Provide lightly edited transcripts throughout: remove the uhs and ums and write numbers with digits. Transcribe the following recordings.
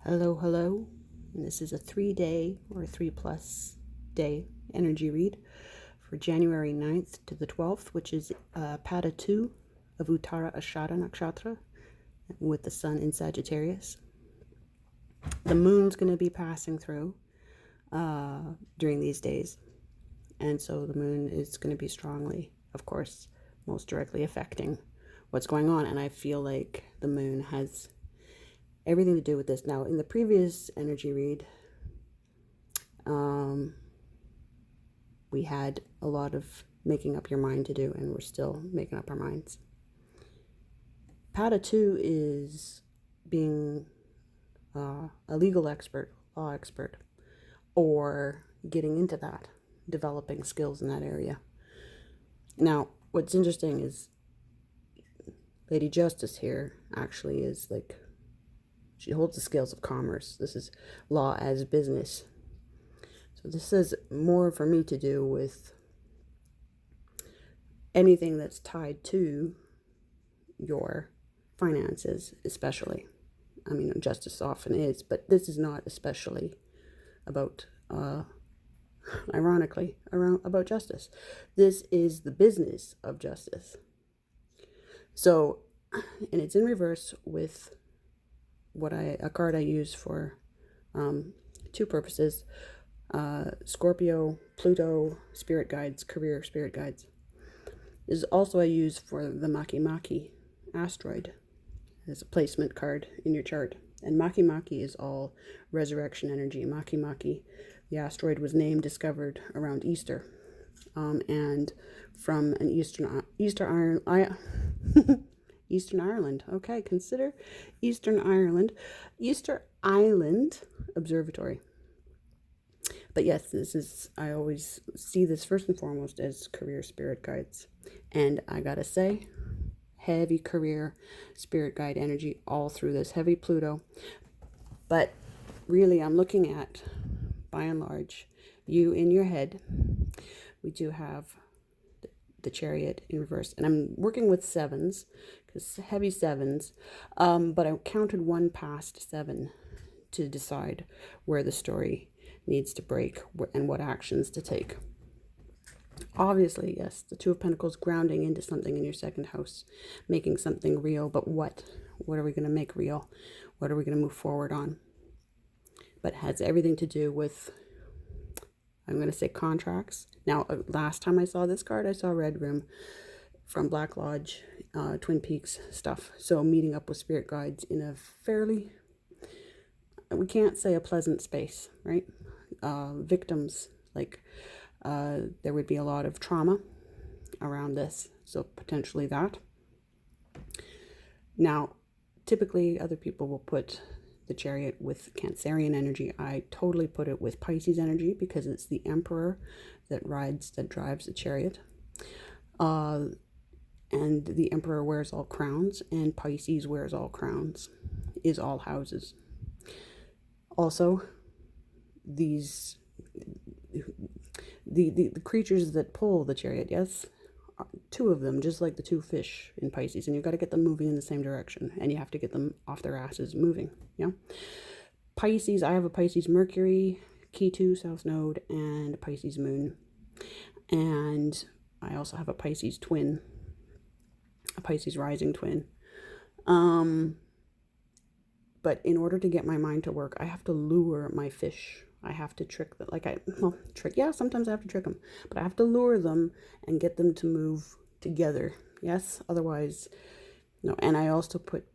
Hello, hello. And this is a 3-day or 3+ day energy read for January 9th to the 12th, which is Pada 2 of Uttara Ashadha Nakshatra with the sun in Sagittarius. The moon's going to be passing through during these days. And so the moon is going to be strongly, of course, most directly affecting what's going on. And I feel like the moon has everything to do with this. Now, in the previous energy read, we had a lot of making up your mind to do, and we're still making up our minds. Pada 2 is being a legal expert, law expert, or getting into that, developing skills in that area. Now, what's interesting is Lady Justice here actually is like, she holds the scales of commerce. This is law as business. So this has more for me to do with anything that's tied to your finances, especially. I mean, justice often is, but this is not especially about, ironically, about justice. This is the business of justice. So, and it's in reverse with a card I use for two purposes. Scorpio, Pluto, spirit guides, career spirit guides. This is also I use for the Maki asteroid as a placement card in your chart. And Maki is all resurrection energy. Maki, the asteroid was discovered around Easter. And from an Eastern Ireland. Okay, consider Eastern Ireland. Easter Island Observatory. But yes, I always see this first and foremost as career spirit guides. And I gotta say, heavy career spirit guide energy all through this, heavy Pluto. But really, I'm looking at, by and large, you in your head. We do have the Chariot in reverse. And I'm working with sevens, because heavy sevens. But I counted one past 7 to decide where the story needs to break and what actions to take. Obviously, yes, the Two of Pentacles grounding into something in your second house, making something real. But what? What are we going to make real? What are we going to move forward on? But it has everything to do with, I'm going to say, contracts. Now, last time I saw this card, I saw Red Room from Black Lodge, Twin Peaks stuff. So meeting up with spirit guides in a fairly, we can't say a pleasant space, right? Victims, like there would be a lot of trauma around this. So potentially that. Now, typically other people will put the Chariot with Cancerian energy. I totally put it with Pisces energy because it's the Emperor that drives the Chariot. And the Emperor wears all crowns, and Pisces wears all crowns, is all houses. Also, these the creatures that pull the Chariot, yes, 2 of them, just like the 2 fish in Pisces, and you've got to get them moving in the same direction, and you have to get them off their asses moving. Yeah. Pisces, I have a Pisces Mercury, Key 2, South Node, and a Pisces Moon. And I also have a Pisces twin, a Pisces rising twin. But in order to get my mind to work, I have to lure my fish. I have to trick them. Yeah, sometimes I have to trick them. But I have to lure them and get them to move together. Yes, otherwise, no. And I also put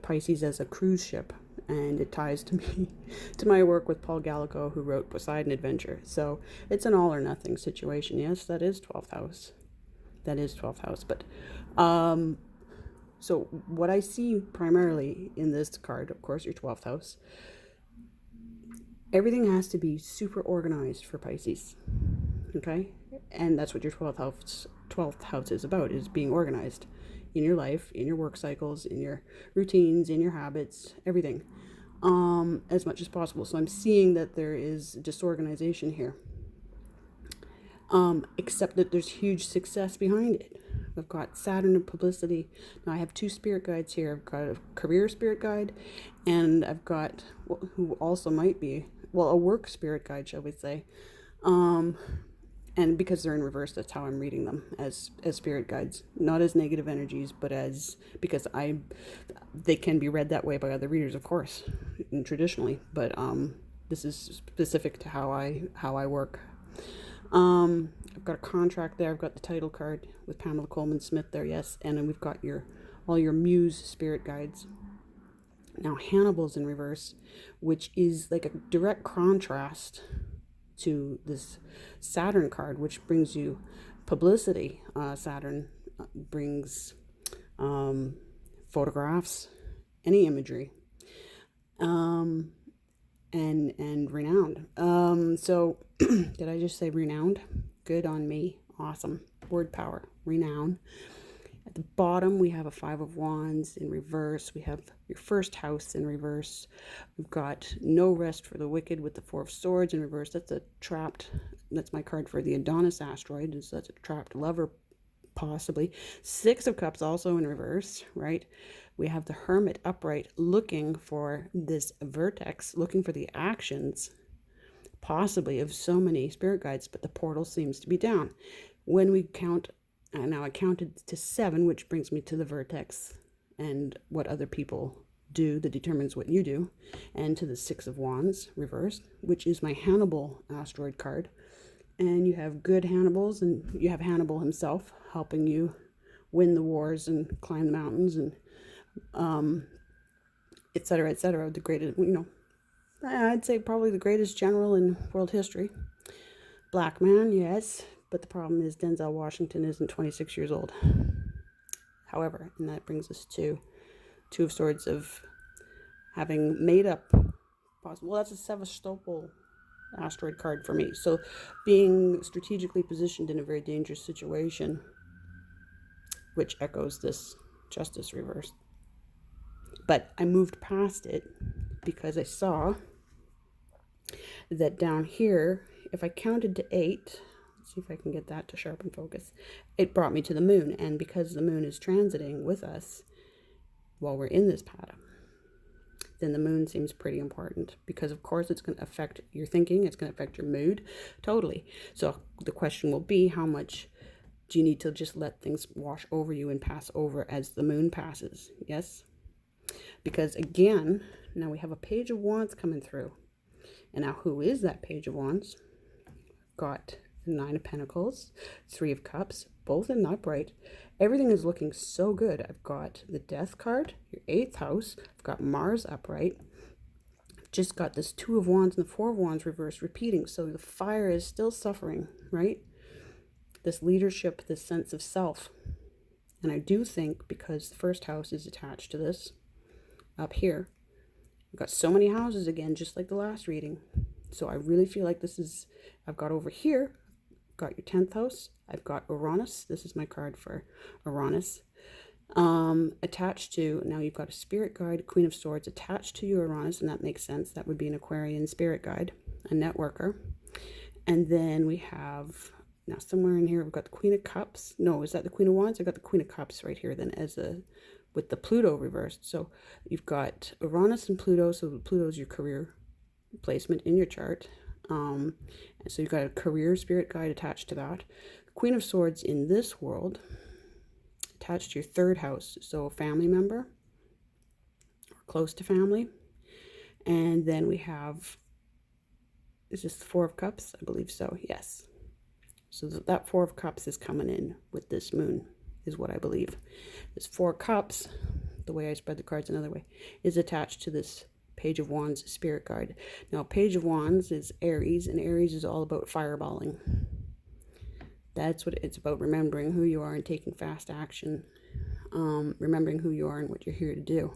Pisces as a cruise ship. And it ties to me, to my work with Paul Gallico, who wrote Poseidon Adventure. So it's an all or nothing situation. Yes, that is 12th house. That is 12th house. But, so what I see primarily in this card, of course, your 12th house, everything has to be super organized for Pisces. Okay? And that's what your 12th house is about, is being organized in your life, in your work cycles, in your routines, in your habits, everything, as much as possible. So I'm seeing that there is disorganization here, except that there's huge success behind it. I've got Saturn and publicity. Now I have two spirit guides here. I've got a career spirit guide, and I've got who also might be, well, a work spirit guide, shall we say. And because they're in reverse, that's how I'm reading them, as spirit guides, not as negative energies, but as, because they can be read that way by other readers, of course, and traditionally, but this is specific to how I work. I've got a contract there. I've got the title card with Pamela Coleman Smith there, yes, and then we've got all your muse spirit guides. Now Hannibal's in reverse, which is like a direct contrast to this Saturn card, which brings you publicity. Saturn brings photographs, any imagery, and renowned. So did I just say renowned? Good on me. Awesome. Word power. Renown. At the bottom, we have a Five of Wands in reverse. We have your first house in reverse. We've got no rest for the wicked with the Four of Swords in reverse. That's my card for the Adonis asteroid. So that's a trapped lover, possibly. Six of Cups also in reverse, right? We have the Hermit upright, looking for this vertex, looking for the actions, possibly, of so many spirit guides, but the portal seems to be down. When we count, now I counted to 7, which brings me to the vertex and what other people do that determines what you do, and to the Six of Wands reversed, which is my Hannibal asteroid card. And you have good Hannibals, and you have Hannibal himself helping you win the wars and climb the mountains, and etc., etc. The greatest, I'd say probably the greatest general in world history. Black man, yes, but the problem is Denzel Washington isn't 26 years old. However, and that brings us to Two of Swords of having made up possible. Well, that's a Sevastopol asteroid card for me. So being strategically positioned in a very dangerous situation, which echoes this Justice reverse. But I moved past it because I saw that down here, if I counted to 8, let's see if I can get that to sharpen focus, it brought me to the moon. And because the moon is transiting with us while we're in this pada, then the moon seems pretty important, because of course it's going to affect your thinking, it's going to affect your mood, totally. So the question will be, how much do you need to just let things wash over you and pass over as the moon passes? Yes? Because again, now we have a Page of Wands coming through. And now who is that Page of Wands? Got the Nine of Pentacles, Three of Cups, both in upright. Everything is looking so good. I've got the Death card, your 8th house. I've got Mars upright. I've just got this Two of Wands and the Four of Wands reversed repeating. So the fire is still suffering, right? This leadership, this sense of self. And I do think, because the first house is attached to this, up here, I've got so many houses again, just like the last reading. So I really feel like this is, I've got over here, I've got your 10th house, I've got Uranus, this is my card for Uranus, attached to, now you've got a spirit guide, Queen of Swords, attached to your Uranus, and that makes sense. That would be an Aquarian spirit guide, a networker. And then we have, now somewhere in here, we've got the Queen of Cups. No, is that the Queen of Wands? I've got the Queen of Cups right here then, as a, with the Pluto reversed. So you've got Uranus and Pluto. So Pluto is your career placement in your chart. And so you've got a career spirit guide attached to that. Queen of Swords in this world, attached to your 3rd house. So a family member, or close to family. And then we have, is this the Four of Cups? I believe so, yes. So that Four of Cups is coming in with this moon, is what I believe. This Four Cups, the way I spread the cards another way, is attached to this Page of Wands spirit guide. Now, Page of Wands is Aries, and Aries is all about fireballing. That's what it's about, remembering who you are and taking fast action. Remembering who you are and what you're here to do.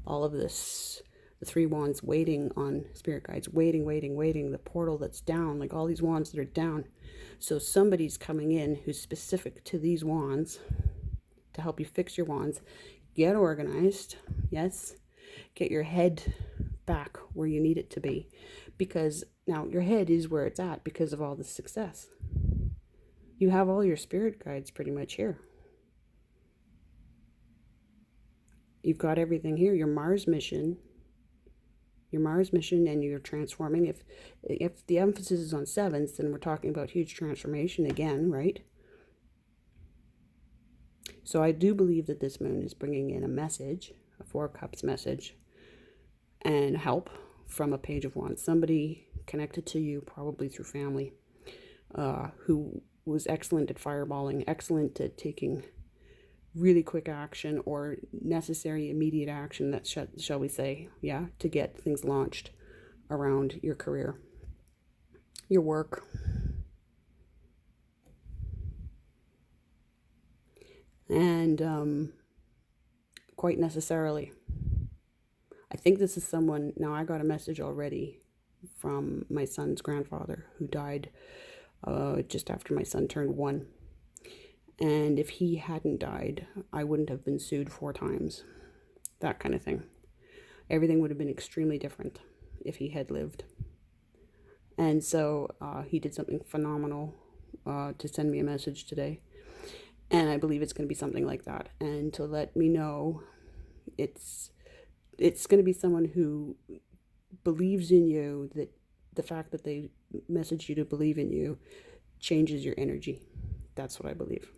All of this, the 3 wands waiting on spirit guides, waiting, the portal that's down, like all these wands that are down. So somebody's coming in who's specific to these wands to help you fix your wands. Get organized, yes. Get your head back where you need it to be, because now your head is where it's at because of all the success. You have all your spirit guides pretty much here. You've got everything here. Your Mars mission, and you're transforming. If the emphasis is on sevens, then we're talking about huge transformation again, right? So I do believe that this moon is bringing in a message, a Four of Cups message, and help from a Page of Wands. Somebody connected to you, probably through family, who was excellent at fireballing, excellent at taking really quick action or necessary immediate action, that shall we say, yeah, to get things launched around your career, your work. And quite necessarily, I think this is someone, now I got a message already from my son's grandfather who died just after my son turned 1. And if he hadn't died, I wouldn't have been sued 4 times. That kind of thing. Everything would have been extremely different if he had lived. And so he did something phenomenal to send me a message today. And I believe it's going to be something like that. And to let me know it's going to be someone who believes in you, that the fact that they message you to believe in you changes your energy. That's what I believe.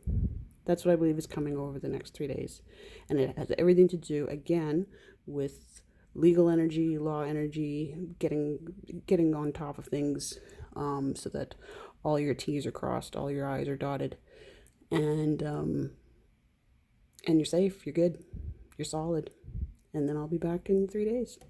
That's what I believe is coming over the next 3 days. And it has everything to do, again, with legal energy, law energy, getting on top of things, so that all your T's are crossed, all your I's are dotted. And you're safe, you're good, you're solid. And then I'll be back in 3 days.